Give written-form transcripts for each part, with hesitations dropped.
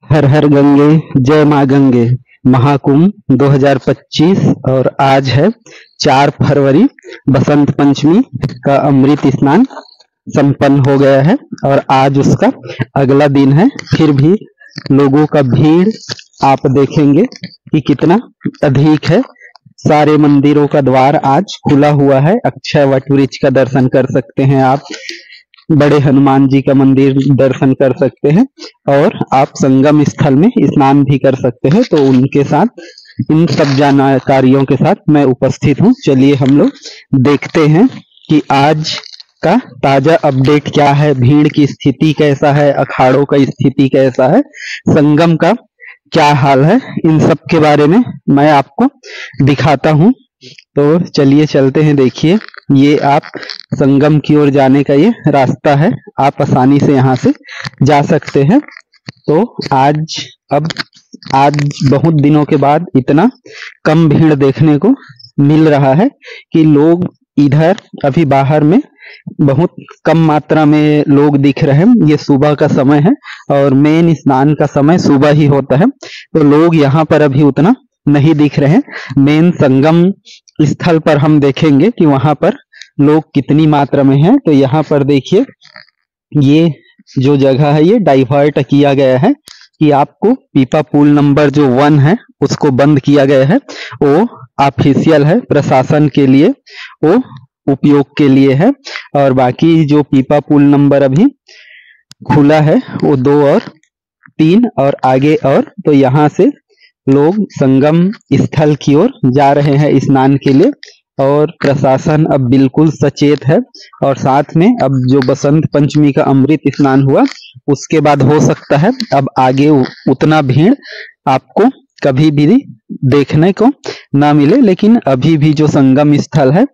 हर हर गंगे, जय माँ गंगे। महाकुंभ 2025 और आज है 4 फरवरी। बसंत पंचमी का अमृत स्नान संपन्न हो गया है और आज उसका अगला दिन है। फिर भी लोगों का भीड़ आप देखेंगे कि कितना अधिक है। सारे मंदिरों का द्वार आज खुला हुआ है। अक्षय वट वृक्ष का दर्शन कर सकते हैं आप, बड़े हनुमान जी का मंदिर दर्शन कर सकते हैं और आप संगम स्थल में स्नान भी कर सकते हैं। तो उनके साथ, इन सब जानकारियों के साथ मैं उपस्थित हूँ। चलिए हम लोग देखते हैं कि आज का ताजा अपडेट क्या है, भीड़ की स्थिति कैसा है, अखाड़ों का स्थिति कैसा है, संगम का क्या हाल है, इन सब के बारे में मैं आपको दिखाता हूँ। तो चलिए चलते हैं। देखिए, ये आप संगम की ओर जाने का ये रास्ता है, आप आसानी से यहाँ से जा सकते हैं। तो आज बहुत दिनों के बाद इतना कम भीड़ देखने को मिल रहा है कि लोग इधर अभी बाहर में बहुत कम मात्रा में लोग दिख रहे हैं। ये सुबह का समय है और मेन स्नान का समय सुबह ही होता है, तो लोग यहाँ पर अभी उतना नहीं दिख रहे हैं। मेन संगम स्थल पर हम देखेंगे कि वहां पर लोग कितनी मात्रा में हैं। तो यहाँ पर देखिए, ये जो जगह है ये डाइवर्ट किया गया है कि आपको पीपा पुल नंबर जो 1 है उसको बंद किया गया है। वो ऑफिशियल है, प्रशासन के लिए वो उपयोग के लिए है। और बाकी जो पीपा पुल नंबर अभी खुला है वो 2 और 3 और आगे और, तो यहाँ से लोग संगम स्थल की ओर जा रहे हैं स्नान के लिए। और प्रशासन अब बिल्कुल सचेत है। और साथ में अब जो बसंत पंचमी का अमृत स्नान हुआ उसके बाद हो सकता है अब आगे उतना भीड़ आपको कभी भी देखने को ना मिले, लेकिन अभी भी जो संगम स्थल है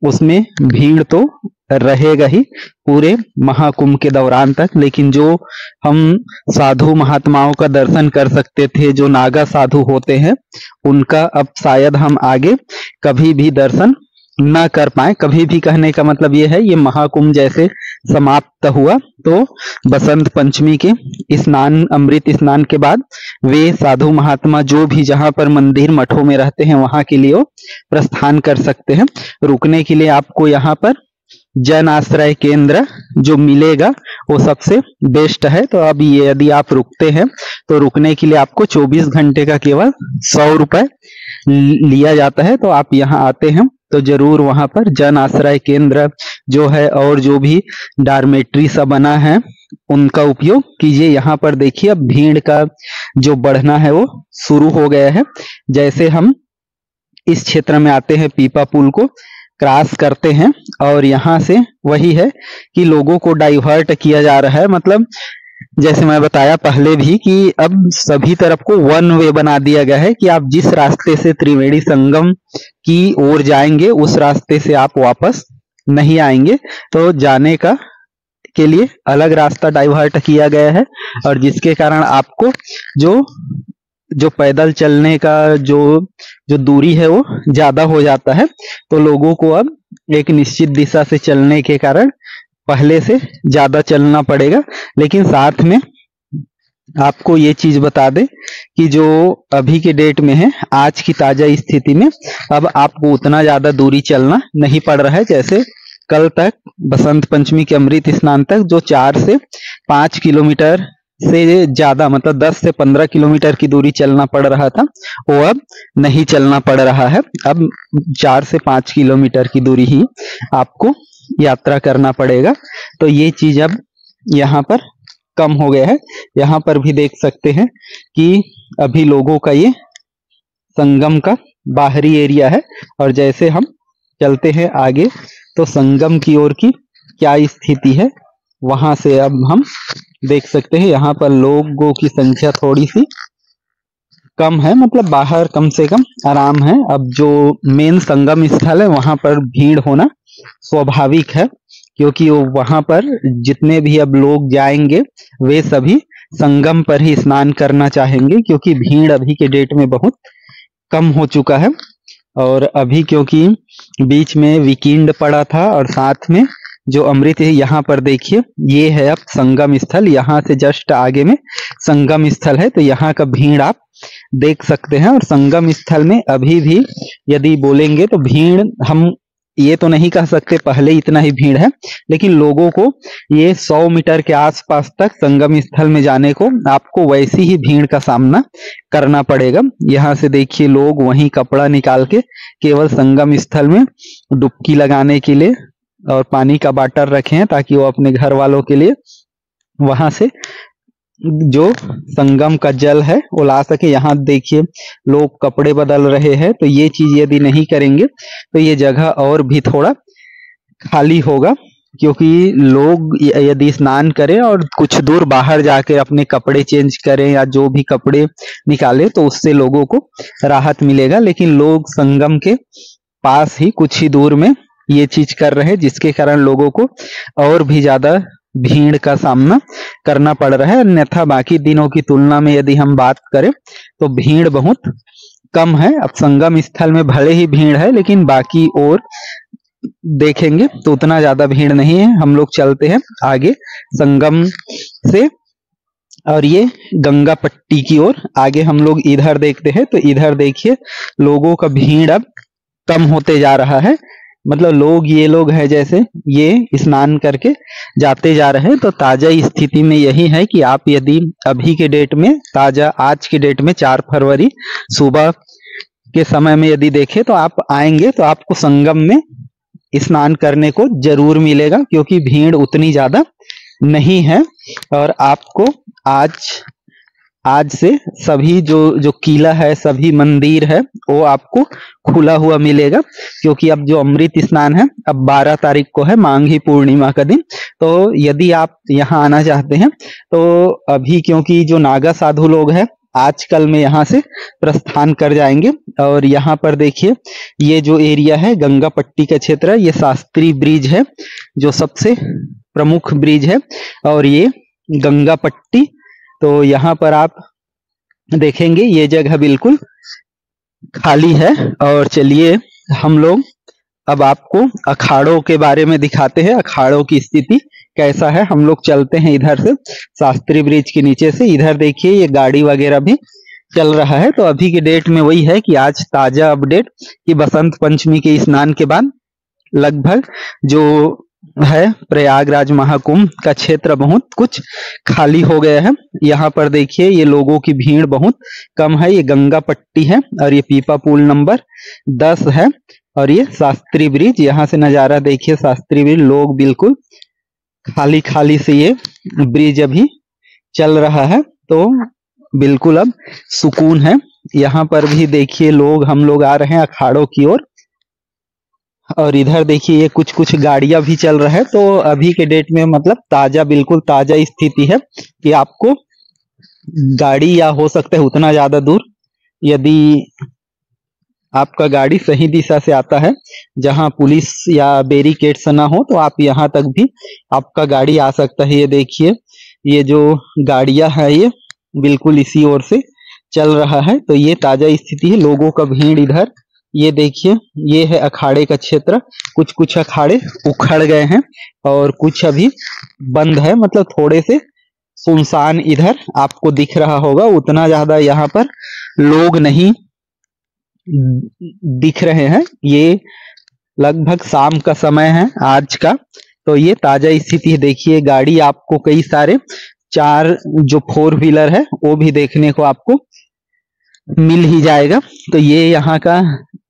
उसमें भीड़ तो रहेगा ही पूरे महाकुंभ के दौरान तक। लेकिन जो हम साधु महात्माओं का दर्शन कर सकते थे, जो नागा साधु होते हैं, उनका अब शायद हम आगे कभी भी दर्शन न कर पाए। कभी भी कहने का मतलब ये है, ये महाकुंभ जैसे समाप्त हुआ तो बसंत पंचमी के स्नान, अमृत स्नान के बाद वे साधु महात्मा जो भी जहां पर मंदिर मठों में रहते हैं वहां के लिए वो प्रस्थान कर सकते हैं। रुकने के लिए आपको यहाँ पर जन आश्रय केंद्र जो मिलेगा वो सबसे बेस्ट है। तो अब ये यदि आप रुकते हैं तो रुकने के लिए आपको 24 घंटे का केवल 100 रुपए लिया जाता है। तो आप यहाँ आते हैं तो जरूर वहां पर जन आश्रय केंद्र जो है और जो भी डॉर्मेट्री सा बना है उनका उपयोग कीजिए। यहाँ पर देखिए, अब भीड़ का जो बढ़ना है वो शुरू हो गया है। जैसे हम इस क्षेत्र में आते हैं, पीपा पुल को क्रॉस करते हैं और यहाँ से वही है कि लोगों को डाइवर्ट किया जा रहा है। मतलब जैसे मैं बताया पहले भी कि अब सभी तरफ को 1 वे बना दिया गया है कि आप जिस रास्ते से त्रिवेणी संगम की ओर जाएंगे उस रास्ते से आप वापस नहीं आएंगे। तो जाने का के लिए अलग रास्ता डाइवर्ट किया गया है और जिसके कारण आपको जो पैदल चलने का जो दूरी है वो ज्यादा हो जाता है। तो लोगों को अब एक निश्चित दिशा से चलने के कारण पहले से ज्यादा चलना पड़ेगा। लेकिन साथ में आपको ये चीज बता दें कि जो अभी के डेट में है, आज की ताजा स्थिति में अब आपको उतना ज्यादा दूरी चलना नहीं पड़ रहा है। जैसे कल तक बसंत पंचमी के अमृत स्नान तक जो 4 से 5 किलोमीटर से ज्यादा, मतलब 10 से 15 किलोमीटर की दूरी चलना पड़ रहा था, वो अब नहीं चलना पड़ रहा है। अब 4 से 5 किलोमीटर की दूरी ही आपको यात्रा करना पड़ेगा। तो ये चीज अब यहाँ पर कम हो गया है। यहाँ पर भी देख सकते हैं कि अभी लोगों का ये संगम का बाहरी एरिया है और जैसे हम चलते हैं आगे तो संगम की ओर की क्या स्थिति है वहां से अब हम देख सकते हैं। यहाँ पर लोगों की संख्या थोड़ी सी कम है, मतलब बाहर कम से कम आराम है। अब जो मेन संगम स्थल है वहां पर भीड़ होना स्वाभाविक है, क्योंकि वो वहां पर जितने भी अब लोग जाएंगे वे सभी संगम पर ही स्नान करना चाहेंगे, क्योंकि भीड़ अभी के डेट में बहुत कम हो चुका है। और अभी क्योंकि बीच में वीकेंड पड़ा था और साथ में जो अमृत है यहाँ पर देखिए, ये है अब संगम स्थल। यहाँ से जस्ट आगे में संगम स्थल है, तो यहाँ का भीड़ आप देख सकते हैं। और संगम स्थल में अभी भी यदि बोलेंगे तो भीड़, हम ये तो नहीं कह सकते पहले इतना ही भीड़ है, लेकिन लोगों को ये 100 मीटर के आसपास तक संगम स्थल में जाने को आपको वैसी ही भीड़ का सामना करना पड़ेगा। यहाँ से देखिए लोग वहीं कपड़ा निकाल के केवल संगम स्थल में डुबकी लगाने के लिए और पानी का बाटल रखे हैं, ताकि वो अपने घर वालों के लिए वहां से जो संगम का जल है वो ला सके। यहाँ देखिए लोग कपड़े बदल रहे हैं, तो ये चीज यदि नहीं करेंगे तो ये जगह और भी थोड़ा खाली होगा, क्योंकि लोग यदि स्नान करें और कुछ दूर बाहर जाके अपने कपड़े चेंज करें या जो भी कपड़े निकाले तो उससे लोगों को राहत मिलेगा। लेकिन लोग संगम के पास ही कुछ ही दूर में ये चीज कर रहे हैं, जिसके कारण लोगों को और भी ज्यादा भीड़ का सामना करना पड़ रहा है। अन्यथा बाकी दिनों की तुलना में यदि हम बात करें तो भीड़ बहुत कम है। अब संगम स्थल में भले ही भीड़ है, लेकिन बाकी और देखेंगे तो उतना ज्यादा भीड़ नहीं है। हम लोग चलते हैं आगे संगम से, और ये गंगा पट्टी की ओर आगे हम लोग इधर देखते हैं। तो इधर देखिए लोगों का भीड़ अब कम होते जा रहा है। मतलब लोग, ये लोग है जैसे ये स्नान करके जाते जा रहे हैं। तो ताजा स्थिति में यही है कि आप यदि अभी के डेट में, ताजा आज के डेट में 4 फरवरी सुबह के समय में यदि देखें तो आप आएंगे तो आपको संगम में स्नान करने को जरूर मिलेगा, क्योंकि भीड़ उतनी ज्यादा नहीं है। और आपको आज से सभी जो किला है, सभी मंदिर है, वो आपको खुला हुआ मिलेगा, क्योंकि अब जो अमृत स्नान है अब 12 तारीख को है, माघी पूर्णिमा का दिन। तो यदि आप यहाँ आना चाहते हैं तो अभी, क्योंकि जो नागा साधु लोग हैं आजकल में यहाँ से प्रस्थान कर जाएंगे। और यहाँ पर देखिए ये जो एरिया है गंगा पट्टी का क्षेत्र है, ये शास्त्री ब्रिज है जो सबसे प्रमुख ब्रिज है, और ये गंगा पट्टी। तो यहाँ पर आप देखेंगे ये जगह बिल्कुल खाली है। और चलिए हम लोग अब आपको अखाड़ों के बारे में दिखाते हैं, अखाड़ों की स्थिति कैसा है। हम लोग चलते हैं इधर से, शास्त्री ब्रिज के नीचे से। इधर देखिए ये गाड़ी वगैरह भी चल रहा है। तो अभी के डेट में वही है कि आज ताजा अपडेट कि बसंत पंचमी के स्नान के बाद लगभग जो है प्रयागराज महाकुंभ का क्षेत्र बहुत कुछ खाली हो गया है। यहाँ पर देखिए ये लोगों की भीड़ बहुत कम है। ये गंगा पट्टी है और ये पीपा पुल नंबर 10 है, और ये शास्त्री ब्रिज। यहाँ से नजारा देखिए शास्त्री ब्रिज, लोग बिल्कुल खाली खाली से ये ब्रिज अभी चल रहा है, तो बिल्कुल अब सुकून है। यहाँ पर भी देखिए लोग, हम लोग आ रहे हैं अखाड़ों की ओर, और इधर देखिए ये कुछ गाड़ियां भी चल रहा है। तो अभी के डेट में मतलब ताजा, बिल्कुल ताजा स्थिति है कि आपको गाड़ी, या हो सकता है उतना ज्यादा दूर, यदि आपका गाड़ी सही दिशा से आता है जहां पुलिस या बैरिकेड्स ना हो, तो आप यहां तक भी आपका गाड़ी आ सकता है। ये देखिए ये जो गाड़ियां है ये बिल्कुल इसी ओर से चल रहा है। तो ये ताजा स्थिति है, लोगों का भीड़ इधर। ये देखिए ये है अखाड़े का क्षेत्र। कुछ अखाड़े उखड़ गए हैं और कुछ अभी बंद है, मतलब थोड़े से सुनसान इधर आपको दिख रहा होगा। उतना ज्यादा यहाँ पर लोग नहीं दिख रहे हैं। ये लगभग शाम का समय है आज का। तो ये ताजा स्थिति है। देखिए गाड़ी आपको कई सारे, 4 जो 4 व्हीलर है वो भी देखने को आपको मिल ही जाएगा। तो ये यहाँ का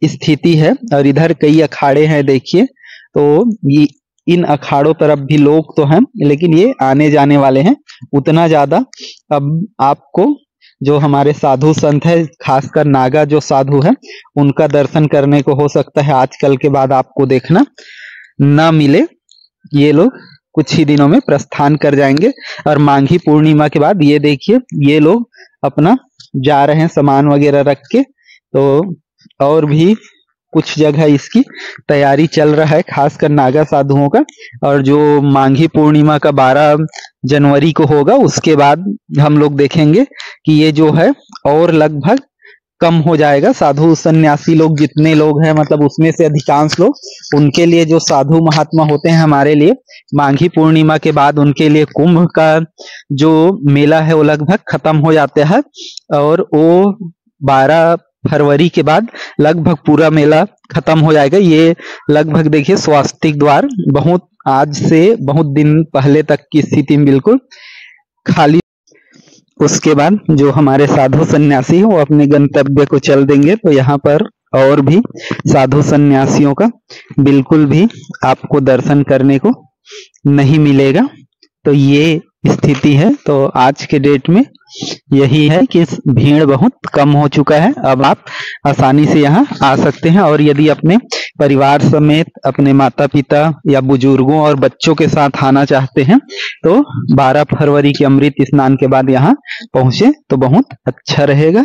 स्थिति है। और इधर कई अखाड़े हैं देखिए, तो ये इन अखाड़ों तरफ भी लोग तो हैं, लेकिन ये आने जाने वाले हैं। उतना ज्यादा अब आपको जो हमारे साधु संत है, खासकर नागा जो साधु है, उनका दर्शन करने को हो सकता है आजकल के बाद आपको देखना ना मिले। ये लोग कुछ ही दिनों में प्रस्थान कर जाएंगे। और माघी पूर्णिमा के बाद ये देखिए ये लोग अपना जा रहे हैं सामान वगैरह रख के। तो और भी कुछ जगह इसकी तैयारी चल रहा है, खासकर नागा साधुओं का। और जो माघी पूर्णिमा का 12 जनवरी को होगा, उसके बाद हम लोग देखेंगे कि ये जो है और लगभग कम हो जाएगा। साधु सन्यासी लोग जितने लोग हैं, मतलब उसमें से अधिकांश लोग, उनके लिए जो साधु महात्मा होते हैं हमारे लिए, माघी पूर्णिमा के बाद उनके लिए कुंभ का जो मेला है वो लगभग खत्म हो जाता है, और वो 12 फरवरी के बाद लगभग पूरा मेला खत्म हो जाएगा। ये लगभग देखिए स्वास्तिक द्वार बहुत आज से बहुत दिन पहले तक की स्थिति में बिल्कुल खाली। उसके बाद जो हमारे साधु सन्यासी हैं वो अपने गंतव्य को चल देंगे, तो यहाँ पर और भी साधु सन्यासियों का बिल्कुल भी आपको दर्शन करने को नहीं मिलेगा। तो ये स्थिति है। तो आज के डेट में यही है कि भीड़ बहुत कम हो चुका है। अब आप आसानी से यहाँ आ सकते हैं, और यदि अपने परिवार समेत अपने माता पिता या बुजुर्गों और बच्चों के साथ आना चाहते हैं तो 12 फरवरी के अमृत स्नान के बाद यहाँ पहुंचे तो बहुत अच्छा रहेगा।